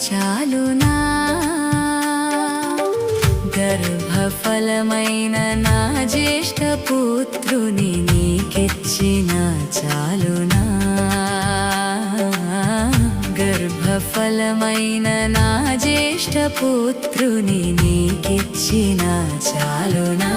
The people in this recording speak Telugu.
చాలునా గర్భఫలమైన నా జ్యేష్ఠ పుత్రుని నీకిచ్చిన చాలునా గర్భఫలమైన నా జ్యేష్ఠ పుత్రుని నీకిచ్చిన చాలునా